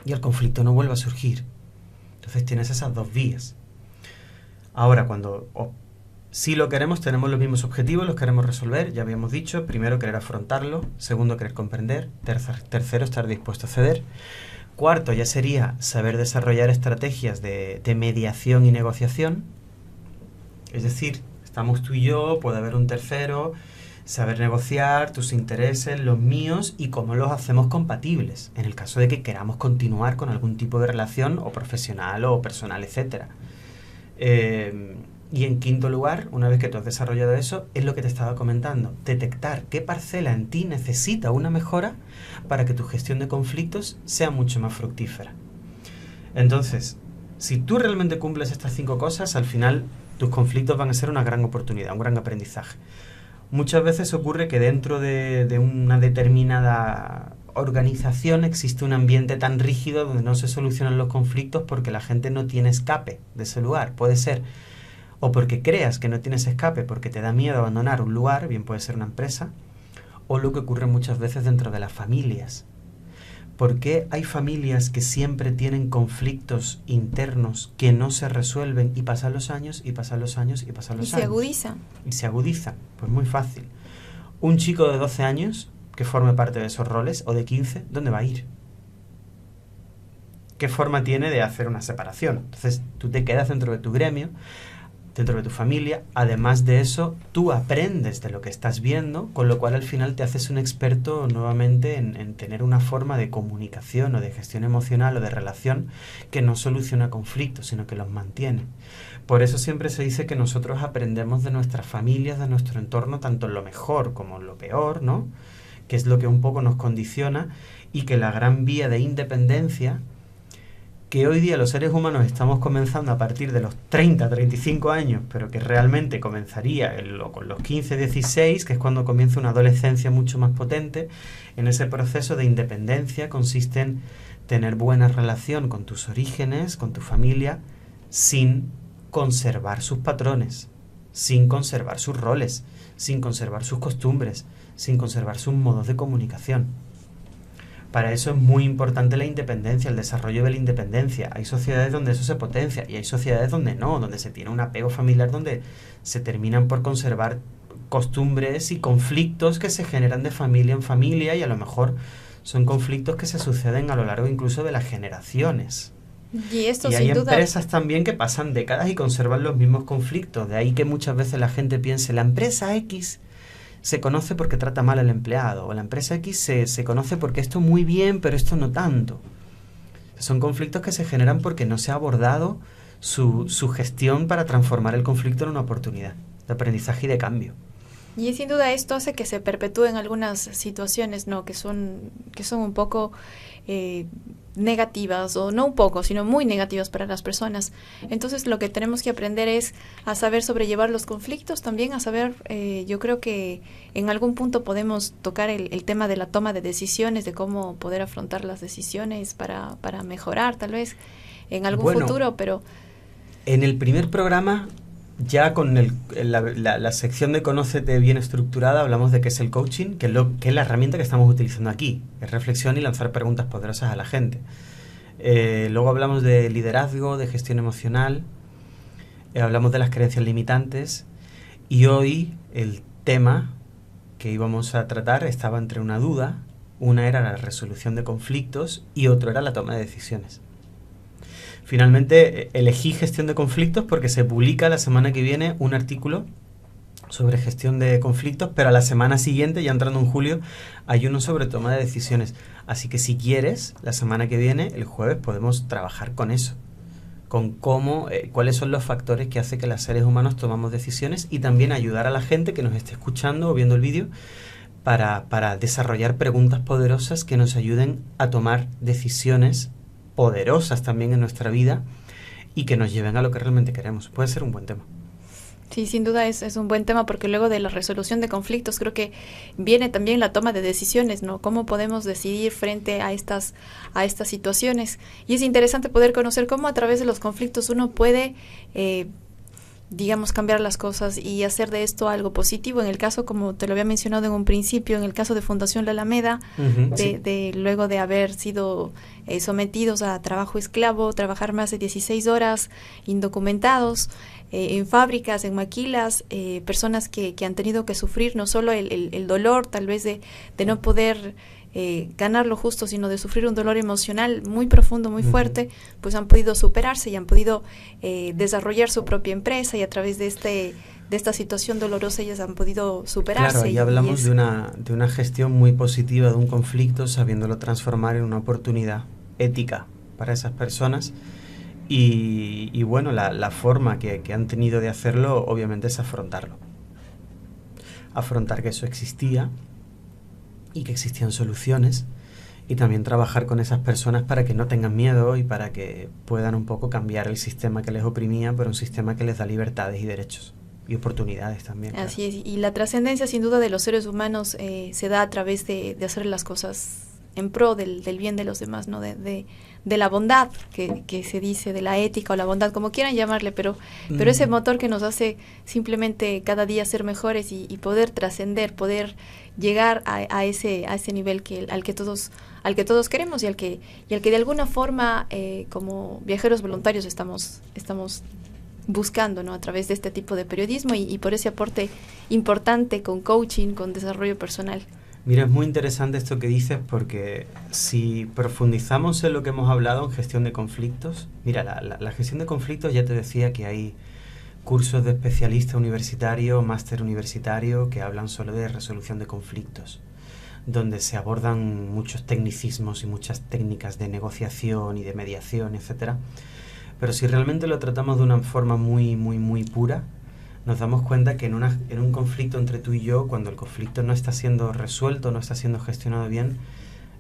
S2: y el conflicto no vuelva a surgir. Entonces tienes esas dos vías. Ahora, si lo queremos, tenemos los mismos objetivos, los queremos resolver, ya habíamos dicho, primero querer afrontarlo, segundo querer comprender, tercero estar dispuesto a ceder, cuarto ya sería saber desarrollar estrategias de mediación y negociación, es decir, estamos tú y yo, puede haber un tercero, saber negociar tus intereses, los míos y cómo los hacemos compatibles, en el caso de que queramos continuar con algún tipo de relación o profesional o personal, etcétera. Y en quinto lugar, una vez que tú has desarrollado eso, es lo que te estaba comentando, detectar qué parcela en ti necesita una mejora para que tu gestión de conflictos sea mucho más fructífera. Entonces, si tú realmente cumples estas 5 cosas, al final tus conflictos van a ser una gran oportunidad, un gran aprendizaje. Muchas veces ocurre que dentro de una determinada organización existe un ambiente tan rígido donde no se solucionan los conflictos porque la gente no tiene escape de ese lugar. Puede ser o porque creas que no tienes escape porque te da miedo abandonar un lugar, bien puede ser una empresa, o lo que ocurre muchas veces dentro de las familias. ¿Por qué hay familias que siempre tienen conflictos internos que no se resuelven y pasan los años y pasan los años y pasan los años? Y se agudizan. Pues muy fácil. Un chico de 12 años que forme parte de esos roles, o de 15, ¿dónde va a ir? ¿Qué forma tiene de hacer una separación? Entonces tú te quedas dentro de tu gremio, dentro de tu familia. Además de eso, tú aprendes de lo que estás viendo, con lo cual al final te haces un experto nuevamente en tener una forma de comunicación o de gestión emocional o de relación que no soluciona conflictos, sino que los mantiene. Por eso siempre se dice que nosotros aprendemos de nuestras familias, de nuestro entorno, tanto en lo mejor como en lo peor, ¿no? Que es lo que un poco nos condiciona, y que la gran vía de independencia que hoy día los seres humanos estamos comenzando a partir de los 30, 35 años, pero que realmente comenzaría con los 15, 16, que es cuando comienza una adolescencia mucho más potente. En ese proceso de independencia consiste en tener buena relación con tus orígenes, con tu familia, sin conservar sus patrones, sin conservar sus roles, sin conservar sus costumbres, sin conservar sus modos de comunicación. Para eso es muy importante la independencia, el desarrollo de la independencia. Hay sociedades donde eso se potencia y hay sociedades donde no, donde se tiene un apego familiar, donde se terminan por conservar costumbres y conflictos que se generan de familia en familia, y a lo mejor son conflictos que se suceden a lo largo incluso de las generaciones.
S1: Y esto
S2: hay
S1: sin duda...
S2: empresas también que pasan décadas y conservan los mismos conflictos. De ahí que muchas veces la gente piense, la empresa X se conoce porque trata mal al empleado, o la empresa X se conoce porque esto muy bien, pero esto no tanto. Son conflictos que se generan porque no se ha abordado su gestión para transformar el conflicto en una oportunidad de aprendizaje y de cambio.
S1: Y sin duda esto hace que se perpetúen algunas situaciones, ¿no?, que son un poco negativas, o no un poco, sino muy negativas para las personas. Entonces lo que tenemos que aprender es a saber sobrellevar los conflictos, también a saber, yo creo que en algún punto podemos tocar el tema de la toma de decisiones, de cómo poder afrontar las decisiones para mejorar tal vez en algún futuro, pero...
S2: En el primer programa, ya con la sección de Conócete bien estructurada, hablamos de qué es el coaching, que es la herramienta que estamos utilizando aquí, es reflexión y lanzar preguntas poderosas a la gente. Luego hablamos de liderazgo, de gestión emocional, hablamos de las creencias limitantes, y hoy el tema que íbamos a tratar estaba entre una duda. Una era la resolución de conflictos y otro era la toma de decisiones. Finalmente elegí gestión de conflictos porque se publica la semana que viene un artículo sobre gestión de conflictos, pero a la semana siguiente, ya entrando en julio, hay uno sobre toma de decisiones. Así que si quieres, la semana que viene, el jueves, podemos trabajar con eso, con cómo, cuáles son los factores que hacen que los seres humanos tomamos decisiones, y también ayudar a la gente que nos esté escuchando o viendo el vídeo para desarrollar preguntas poderosas que nos ayuden a tomar decisiones poderosas también en nuestra vida y que nos lleven a lo que realmente queremos. Puede ser un buen tema.
S1: Sí, sin duda es un buen tema, porque luego de la resolución de conflictos creo que viene también la toma de decisiones, ¿no? Cómo podemos decidir frente a estas situaciones. Y es interesante poder conocer cómo a través de los conflictos uno puede, digamos, cambiar las cosas y hacer de esto algo positivo. En el caso, como te lo había mencionado en un principio, en el caso de Fundación La Alameda, luego de haber sido sometidos a trabajo esclavo, trabajar más de 16 horas, indocumentados, en fábricas, en maquilas, personas que han tenido que sufrir no solo el dolor tal vez de no poder ganar lo justo, sino de sufrir un dolor emocional muy profundo, muy fuerte, pues han podido superarse y han podido desarrollar su propia empresa, y a través de esta situación dolorosa ellas han podido superarse.
S2: Claro, ahí hablamos de una gestión muy positiva de un conflicto, sabiéndolo transformar en una oportunidad ética para esas personas. Y bueno, la forma que han tenido de hacerlo obviamente es afrontarlo. Afrontar que eso existía y que existían soluciones, y también trabajar con esas personas para que no tengan miedo y para que puedan un poco cambiar el sistema que les oprimía por un sistema que les da libertades y derechos y oportunidades también.
S1: Así es, y la trascendencia sin duda de los seres humanos se da a través de hacer las cosas en pro del bien de los demás, ¿no? De la bondad que se dice, de la ética o la bondad, como quieran llamarle, pero ese motor que nos hace simplemente cada día ser mejores y poder trascender, poder llegar a ese nivel al que todos queremos, y al que de alguna forma como viajeros voluntarios estamos buscando, ¿no? A través de este tipo de periodismo y por ese aporte importante con coaching, con desarrollo personal.
S2: Mira, es muy interesante esto que dices, porque si profundizamos en lo que hemos hablado en gestión de conflictos, mira, la gestión de conflictos, ya te decía que hay cursos de especialista universitario, máster universitario, que hablan solo de resolución de conflictos, donde se abordan muchos tecnicismos y muchas técnicas de negociación y de mediación, etcétera. Pero si realmente lo tratamos de una forma muy, muy, muy pura, nos damos cuenta que en un conflicto entre tú y yo, cuando el conflicto no está siendo resuelto, no está siendo gestionado bien,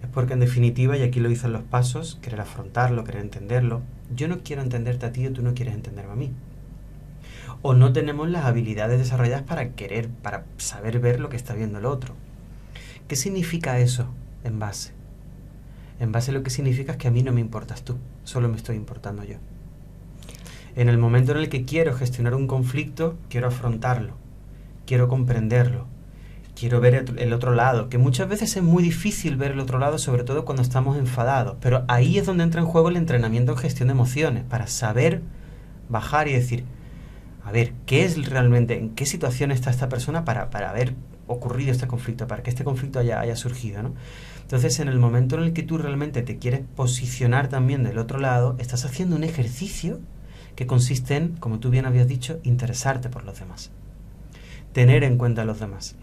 S2: es porque en definitiva, y aquí lo dicen los pasos, querer afrontarlo, querer entenderlo. Yo no quiero entenderte a ti o tú no quieres entenderme a mí. O no tenemos las habilidades desarrolladas para saber ver lo que está viendo el otro. ¿Qué significa eso en base? En base lo que significa es que a mí no me importas tú, solo me estoy importando yo. En el momento en el que quiero gestionar un conflicto, quiero afrontarlo, quiero comprenderlo, quiero ver el otro lado, que muchas veces es muy difícil ver el otro lado, sobre todo cuando estamos enfadados, pero ahí es donde entra en juego el entrenamiento en gestión de emociones, para saber bajar y decir, a ver, ¿qué es realmente, en qué situación está esta persona para haber ocurrido este conflicto, para que este conflicto haya surgido, ¿no? Entonces, en el momento en el que tú realmente te quieres posicionar también del otro lado, estás haciendo un ejercicio que consiste en, como tú bien habías dicho, interesarte por los demás, tener en cuenta a los demás.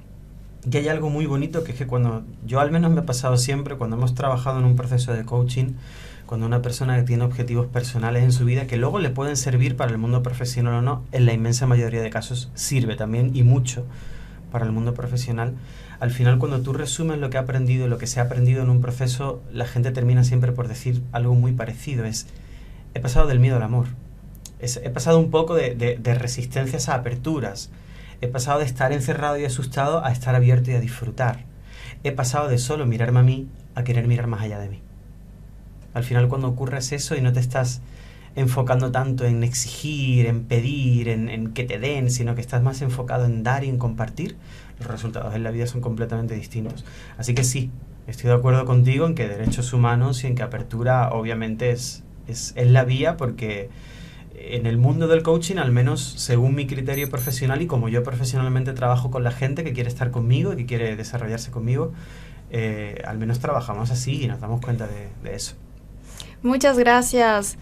S2: Y hay algo muy bonito, que es que cuando, yo al menos me ha pasado siempre, cuando hemos trabajado en un proceso de coaching, cuando una persona que tiene objetivos personales en su vida, que luego le pueden servir para el mundo profesional o no, en la inmensa mayoría de casos sirve también, y mucho, para el mundo profesional. Al final, cuando tú resumes lo que ha aprendido, lo que se ha aprendido en un proceso, la gente termina siempre por decir algo muy parecido, es, he pasado del miedo al amor. He pasado un poco de resistencias a aperturas. He pasado de estar encerrado y asustado a estar abierto y a disfrutar. He pasado de solo mirarme a mí a querer mirar más allá de mí. Al final, cuando ocurre eso y no te estás enfocando tanto en exigir, en pedir, en que te den, sino que estás más enfocado en dar y en compartir, los resultados en la vida son completamente distintos. Así que sí, estoy de acuerdo contigo en que derechos humanos y en que apertura obviamente es la vía, porque en el mundo del coaching, al menos según mi criterio profesional y como yo profesionalmente trabajo con la gente que quiere estar conmigo y que quiere desarrollarse conmigo, al menos trabajamos así y nos damos cuenta de eso.
S1: Muchas gracias,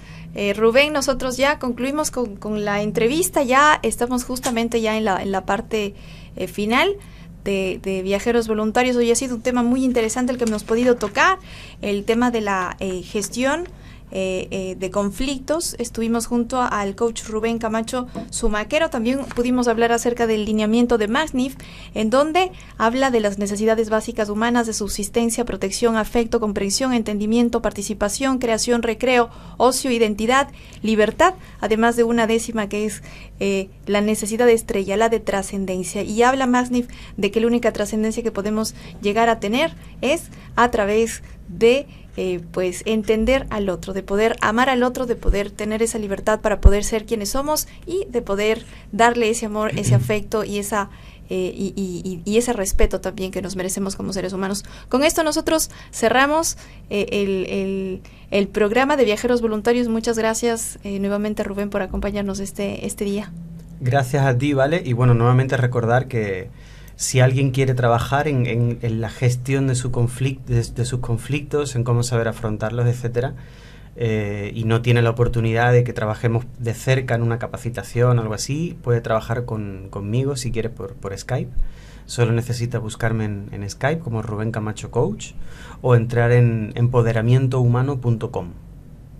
S1: Rubén. Nosotros ya concluimos con la entrevista, ya estamos justamente ya en la parte final de Viajeros Voluntarios. Hoy ha sido un tema muy interesante el que hemos podido tocar, el tema de la gestión de conflictos. Estuvimos junto al coach Rubén Camacho Zumaquero. También pudimos hablar acerca del lineamiento de MACNIF, en donde habla de las necesidades básicas humanas de subsistencia, protección, afecto, comprensión, entendimiento, participación, creación, recreo, ocio, identidad, libertad, además de una 10ª que es la necesidad de estrella, la de trascendencia. Y habla MACNIF de que la única trascendencia que podemos llegar a tener es a través de pues entender al otro, de poder amar al otro, de poder tener esa libertad para poder ser quienes somos y de poder darle ese amor, ese afecto y esa y ese respeto también que nos merecemos como seres humanos. Con esto nosotros cerramos el programa de Viajeros Voluntarios. Muchas gracias nuevamente, Rubén, por acompañarnos este día.
S2: Gracias a ti, ¿vale? Y bueno, nuevamente recordar que si alguien quiere trabajar en la gestión de sus conflictos, en cómo saber afrontarlos, etcétera, y no tiene la oportunidad de que trabajemos de cerca en una capacitación o algo así, puede trabajar conmigo si quiere por Skype. Solo necesita buscarme en Skype como Rubén Camacho Coach o entrar en empoderamientohumano.com,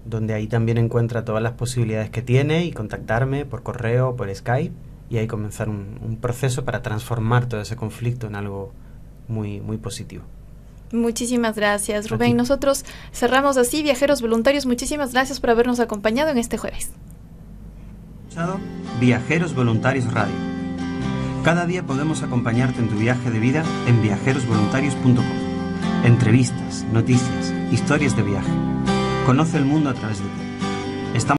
S2: donde ahí también encuentra todas las posibilidades que tiene, y contactarme por correo o por Skype, y ahí comenzar un proceso para transformar todo ese conflicto en algo muy, muy positivo.
S1: Muchísimas gracias, Rubén. Nosotros cerramos así, Viajeros Voluntarios. Muchísimas gracias por habernos acompañado en este jueves.
S2: Viajeros Voluntarios Radio. Cada día podemos acompañarte en tu viaje de vida en viajerosvoluntarios.com. Entrevistas, noticias, historias de viaje. Conoce el mundo a través de ti.